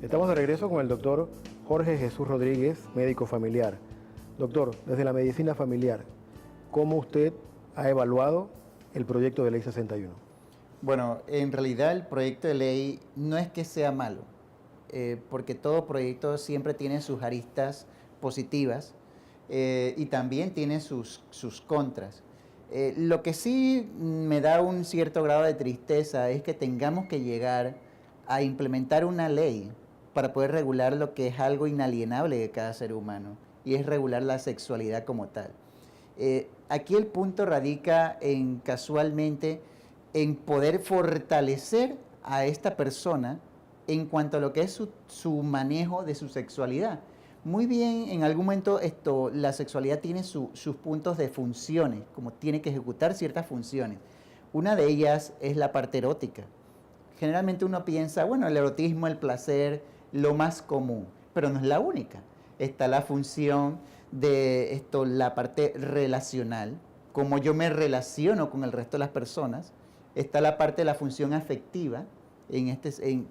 Estamos de regreso con el doctor Jorge Jesús Rodríguez, médico familiar. Doctor, desde la medicina familiar, ¿cómo usted ha evaluado el proyecto de ley 61? Bueno, en realidad el proyecto de ley no es que sea malo, porque todo proyecto siempre tiene sus aristas positivas y también tiene sus contras. Lo que sí me da un cierto grado de tristeza es que tengamos que llegar a implementar una ley para poder regular lo que es algo inalienable de cada ser humano, y es regular la sexualidad como tal. Aquí el punto radica en casualmente en poder fortalecer a esta persona en cuanto a lo que es su manejo de su sexualidad. Muy bien, en algún momento la sexualidad tiene sus puntos de funciones, como tiene que ejecutar ciertas funciones. Una de ellas es la parte erótica. Generalmente uno piensa, bueno, el erotismo, el placer, lo más común, pero no es la única. Está la función de la parte relacional, cómo yo me relaciono con el resto de las personas. Está la parte de la función afectiva, en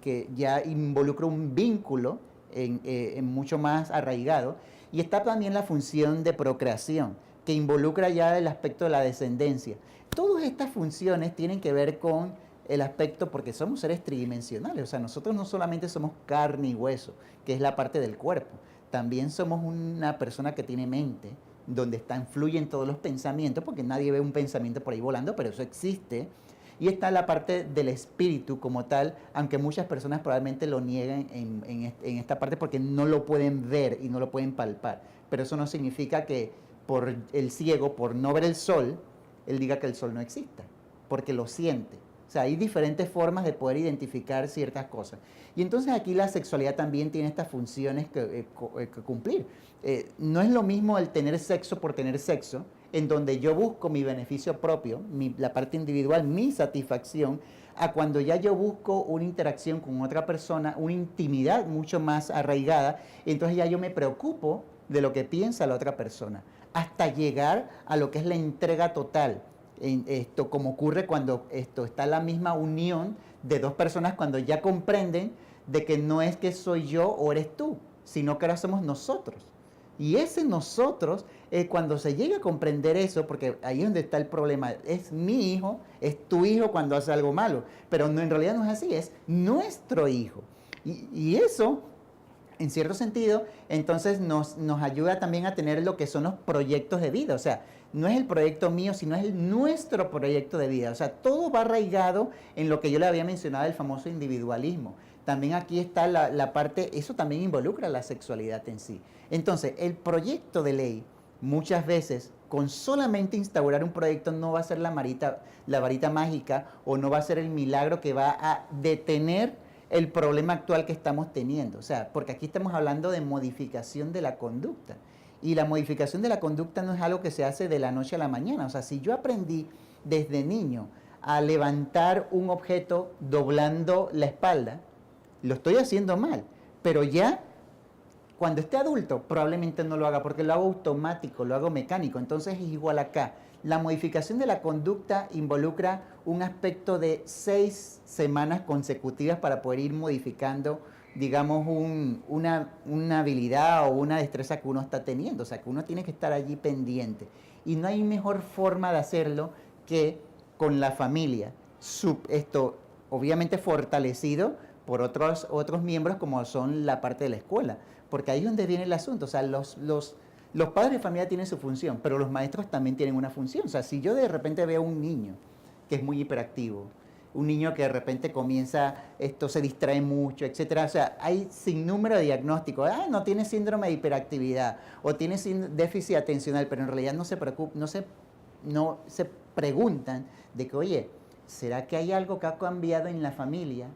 que ya involucra un vínculo en mucho más arraigado. Y está también la función de procreación, que involucra ya el aspecto de la descendencia. Todas estas funciones tienen que ver con el aspecto, porque somos seres tridimensionales, o sea, nosotros no solamente somos carne y hueso, que es la parte del cuerpo, también somos una persona que tiene mente, donde influyen todos los pensamientos, porque nadie ve un pensamiento por ahí volando, pero eso existe. Y está la parte del espíritu como tal, aunque muchas personas probablemente lo nieguen en esta parte porque no lo pueden ver y no lo pueden palpar. Pero eso no significa que por el ciego, por no ver el sol, él diga que el sol no exista, porque lo siente. O sea, hay diferentes formas de poder identificar ciertas cosas. Y entonces aquí la sexualidad también tiene estas funciones que cumplir. No es lo mismo el tener sexo por tener sexo, en donde yo busco mi beneficio propio, la parte individual, mi satisfacción, a cuando ya yo busco una interacción con otra persona, una intimidad mucho más arraigada, entonces ya yo me preocupo de lo que piensa la otra persona, hasta llegar a lo que es la entrega total. Como ocurre cuando está la misma unión de dos personas, cuando ya comprenden de que no es que soy yo o eres tú, sino que ahora somos nosotros. Y ese nosotros, cuando se llega a comprender eso, porque ahí es donde está el problema, es mi hijo, es tu hijo cuando hace algo malo, pero no, en realidad no es así, es nuestro hijo. Y eso, en cierto sentido, entonces nos ayuda también a tener lo que son los proyectos de vida. O sea, no es el proyecto mío, sino es nuestro proyecto de vida. O sea, todo va arraigado en lo que yo le había mencionado, el famoso individualismo. También aquí está la parte, eso también involucra la sexualidad en sí. Entonces, el proyecto de ley, muchas veces, con solamente instaurar un proyecto no va a ser la varita mágica, o no va a ser el milagro que va a detener el problema actual que estamos teniendo. O sea, porque aquí estamos hablando de modificación de la conducta. Y la modificación de la conducta no es algo que se hace de la noche a la mañana. O sea, si yo aprendí desde niño a levantar un objeto doblando la espalda, lo estoy haciendo mal. Pero ya, cuando esté adulto, probablemente no lo haga porque lo hago automático, lo hago mecánico. Entonces es igual acá. La modificación de la conducta involucra un aspecto de 6 semanas consecutivas para poder ir modificando, digamos, una habilidad o una destreza que uno está teniendo. O sea, que uno tiene que estar allí pendiente. Y no hay mejor forma de hacerlo que con la familia. Esto obviamente fortalecido por otros miembros, como son la parte de la escuela. Porque ahí es donde viene el asunto. O sea, los padres de familia tienen su función, pero los maestros también tienen una función. O sea, si yo de repente veo un niño que es muy hiperactivo, un niño que de repente comienza, se distrae mucho, etcétera. O sea, hay sinnúmero de diagnósticos. No tiene síndrome de hiperactividad o tiene déficit atencional, pero en realidad no se preguntan de que, oye, ¿será que hay algo que ha cambiado en la familia?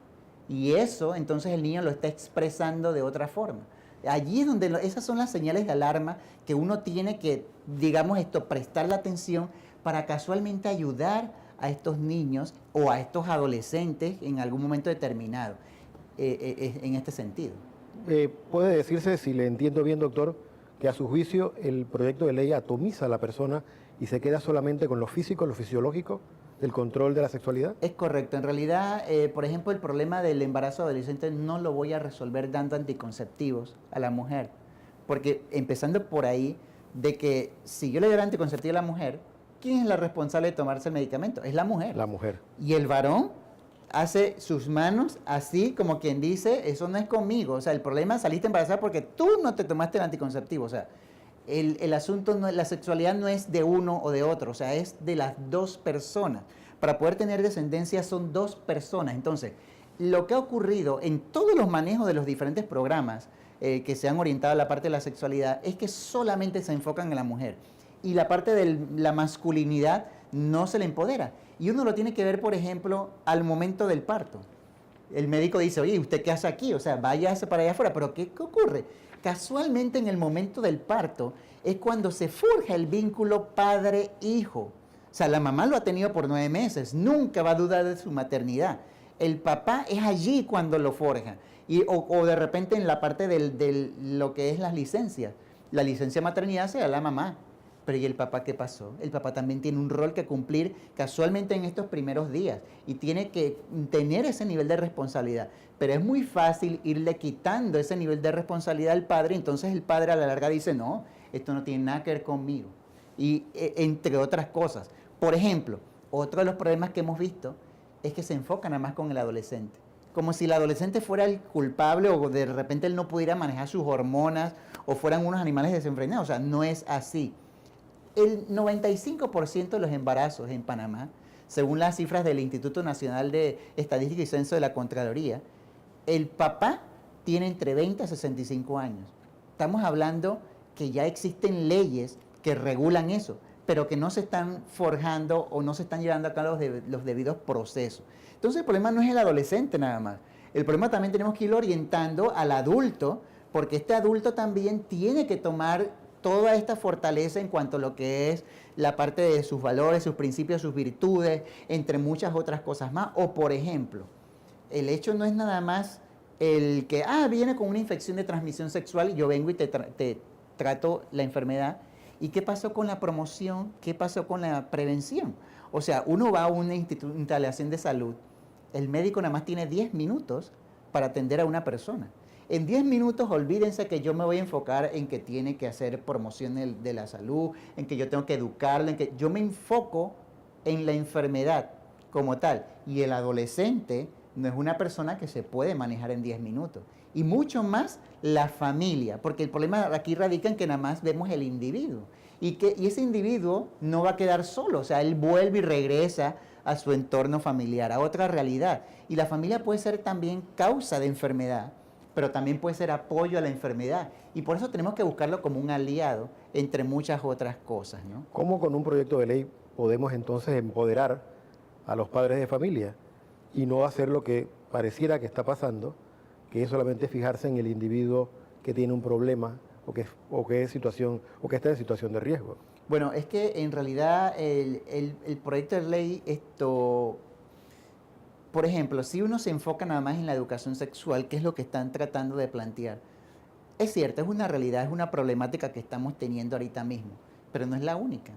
Y eso, entonces el niño lo está expresando de otra forma. Allí es donde esas son las señales de alarma que uno tiene que, digamos, prestarle atención para casualmente ayudar a estos niños o a estos adolescentes en algún momento determinado, en este sentido. Puede decirse, si le entiendo bien, doctor, que a su juicio el proyecto de ley atomiza a la persona y se queda solamente con lo físico, lo fisiológico del control de la sexualidad? Es correcto. En realidad, por ejemplo, el problema del embarazo adolescente no lo voy a resolver dando anticonceptivos a la mujer. Porque empezando por ahí, de que si yo le doy anticonceptivo a la mujer, ¿quién es la responsable de tomarse el medicamento? Es la mujer. La mujer. Y el varón hace sus manos así, como quien dice, eso no es conmigo. O sea, el problema saliste embarazada porque tú no te tomaste el anticonceptivo. O sea, el asunto, no, la sexualidad no es de uno o de otro, o sea, es de las dos personas. Para poder tener descendencia son dos personas. Entonces, lo que ha ocurrido en todos los manejos de los diferentes programas que se han orientado a la parte de la sexualidad es que solamente se enfocan en la mujer. Y la parte de la masculinidad no se le empodera. Y uno lo tiene que ver, por ejemplo, al momento del parto. El médico dice, oye, ¿usted qué hace aquí? O sea, váyase para allá afuera. Pero ¿qué ocurre? Casualmente en el momento del parto es cuando se forja el vínculo padre-hijo. O sea, la mamá lo ha tenido por 9 meses, nunca va a dudar de su maternidad. El papá es allí cuando lo forja. O de repente en la parte de lo que es las licencias. La licencia de maternidad se da a la mamá. Pero ¿y el papá qué pasó? El papá también tiene un rol que cumplir casualmente en estos primeros días y tiene que tener ese nivel de responsabilidad. Pero es muy fácil irle quitando ese nivel de responsabilidad al padre, entonces el padre a la larga dice, no, esto no tiene nada que ver conmigo. Y entre otras cosas. Por ejemplo, otro de los problemas que hemos visto es que se enfocan nada más con el adolescente. Como si el adolescente fuera el culpable o de repente él no pudiera manejar sus hormonas o fueran unos animales desenfrenados. O sea, no es así. El 95% de los embarazos en Panamá, según las cifras del Instituto Nacional de Estadística y Censo de la Contraloría, el papá tiene entre 20 a 65 años. Estamos hablando que ya existen leyes que regulan eso, pero que no se están forjando o no se están llevando a cabo los debidos procesos. Entonces el problema no es el adolescente nada más. El problema también tenemos que ir orientando al adulto, porque este adulto también tiene que tomar toda esta fortaleza en cuanto a lo que es la parte de sus valores, sus principios, sus virtudes, entre muchas otras cosas más. O, por ejemplo, el hecho no es nada más el que, viene con una infección de transmisión sexual y yo vengo y te trato la enfermedad. ¿Y qué pasó con la promoción? ¿Qué pasó con la prevención? O sea, uno va a una instalación de salud, el médico nada más tiene 10 minutos para atender a una persona. En 10 minutos, olvídense que yo me voy a enfocar en que tiene que hacer promoción de la salud, en que yo tengo que educarlo, en que yo me enfoco en la enfermedad como tal. Y el adolescente no es una persona que se puede manejar en 10 minutos. Y mucho más la familia, porque el problema aquí radica en que nada más vemos el individuo. Y ese individuo no va a quedar solo, o sea, él vuelve y regresa a su entorno familiar, a otra realidad. Y la familia puede ser también causa de enfermedad, pero también puede ser apoyo a la enfermedad. Y por eso tenemos que buscarlo como un aliado, entre muchas otras cosas, ¿no? ¿Cómo con un proyecto de ley podemos entonces empoderar a los padres de familia y no hacer lo que pareciera que está pasando, que es solamente fijarse en el individuo que tiene un problema o que está en situación de riesgo? Bueno, es que en realidad el proyecto de ley, por ejemplo, si uno se enfoca nada más en la educación sexual, que es lo que están tratando de plantear, es cierto, es una realidad, es una problemática que estamos teniendo ahorita mismo, pero no es la única.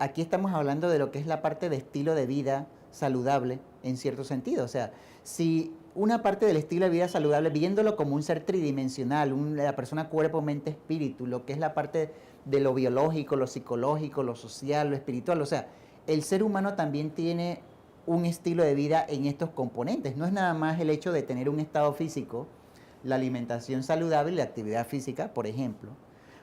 Aquí estamos hablando de lo que es la parte de estilo de vida saludable en cierto sentido. O sea, si una parte del estilo de vida saludable, viéndolo como un ser tridimensional, la persona cuerpo, mente, espíritu, lo que es la parte de lo biológico, lo psicológico, lo social, lo espiritual, o sea, el ser humano también tiene un estilo de vida en estos componentes. No es nada más el hecho de tener un estado físico, la alimentación saludable y la actividad física, por ejemplo,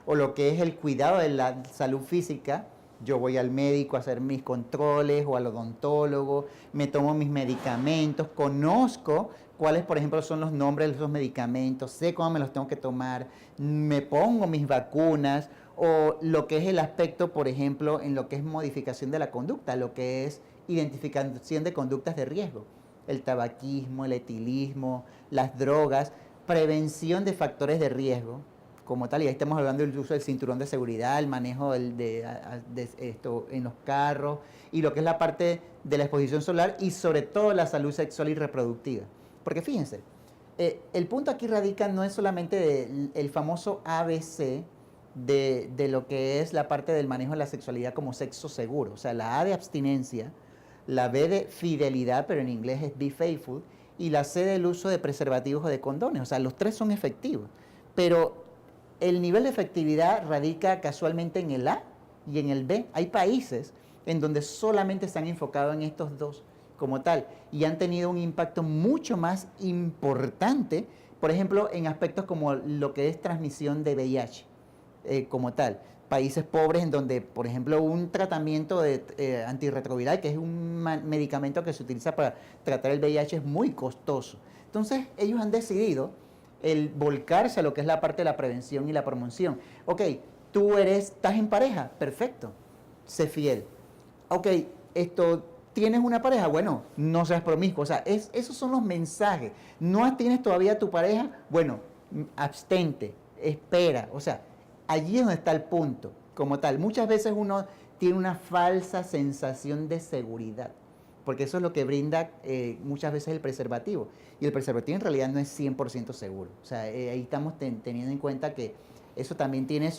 o lo que es el cuidado de la salud física. Yo voy al médico a hacer mis controles o al odontólogo, me tomo mis medicamentos, conozco cuáles, por ejemplo, son los nombres de esos medicamentos, sé cómo me los tengo que tomar, me pongo mis vacunas, o lo que es el aspecto, por ejemplo, en lo que es modificación de la conducta, lo que es identificación de conductas de riesgo, el tabaquismo, el etilismo, las drogas, prevención de factores de riesgo como tal, y ahí estamos hablando del uso del cinturón de seguridad, el manejo de esto en los carros, y lo que es la parte de la exposición solar y sobre todo la salud sexual y reproductiva. Porque fíjense, el punto aquí radica no es solamente el famoso ABC de lo que es la parte del manejo de la sexualidad como sexo seguro. O sea, la A de abstinencia, la B de fidelidad, pero en inglés es be faithful, y la C del uso de preservativos o de condones. O sea, los tres son efectivos. Pero el nivel de efectividad radica casualmente en el A y en el B. Hay países en donde solamente están enfocados en estos dos como tal y han tenido un impacto mucho más importante, por ejemplo, en aspectos como lo que es transmisión de VIH como tal. Países pobres en donde, por ejemplo, un tratamiento de antirretroviral, que es un medicamento que se utiliza para tratar el VIH, es muy costoso. Entonces, ellos han decidido el volcarse a lo que es la parte de la prevención y la promoción. Ok, estás en pareja, perfecto, sé fiel. Ok, ¿tienes una pareja? Bueno, no seas promiscuo. O sea, esos son los mensajes. ¿No tienes todavía tu pareja? Bueno, abstente, espera. O sea, allí es donde está el punto, como tal. Muchas veces uno tiene una falsa sensación de seguridad, porque eso es lo que brinda muchas veces el preservativo. Y el preservativo en realidad no es 100% seguro. O sea, ahí estamos teniendo en cuenta que eso también tiene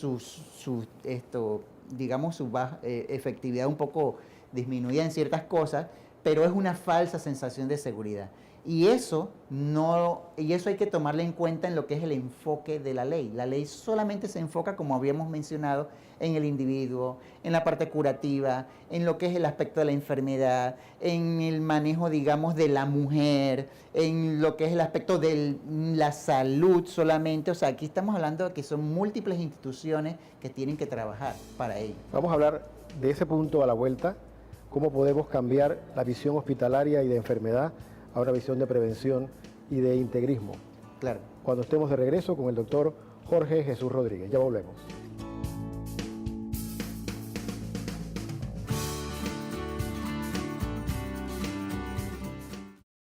digamos, su efectividad un poco disminuida en ciertas cosas, pero es una falsa sensación de seguridad. Y eso hay que tomarlo en cuenta en lo que es el enfoque de la ley. La ley solamente se enfoca, como habíamos mencionado, en el individuo, en la parte curativa, en lo que es el aspecto de la enfermedad, en el manejo, digamos, de la mujer, en lo que es el aspecto de la salud solamente. O sea, aquí estamos hablando de que son múltiples instituciones que tienen que trabajar para ello. Vamos a hablar de ese punto a la vuelta, cómo podemos cambiar la visión hospitalaria y de enfermedad a una visión de prevención y de integrismo. Claro. Cuando estemos de regreso con el doctor Jorge Jesús Rodríguez. Ya volvemos.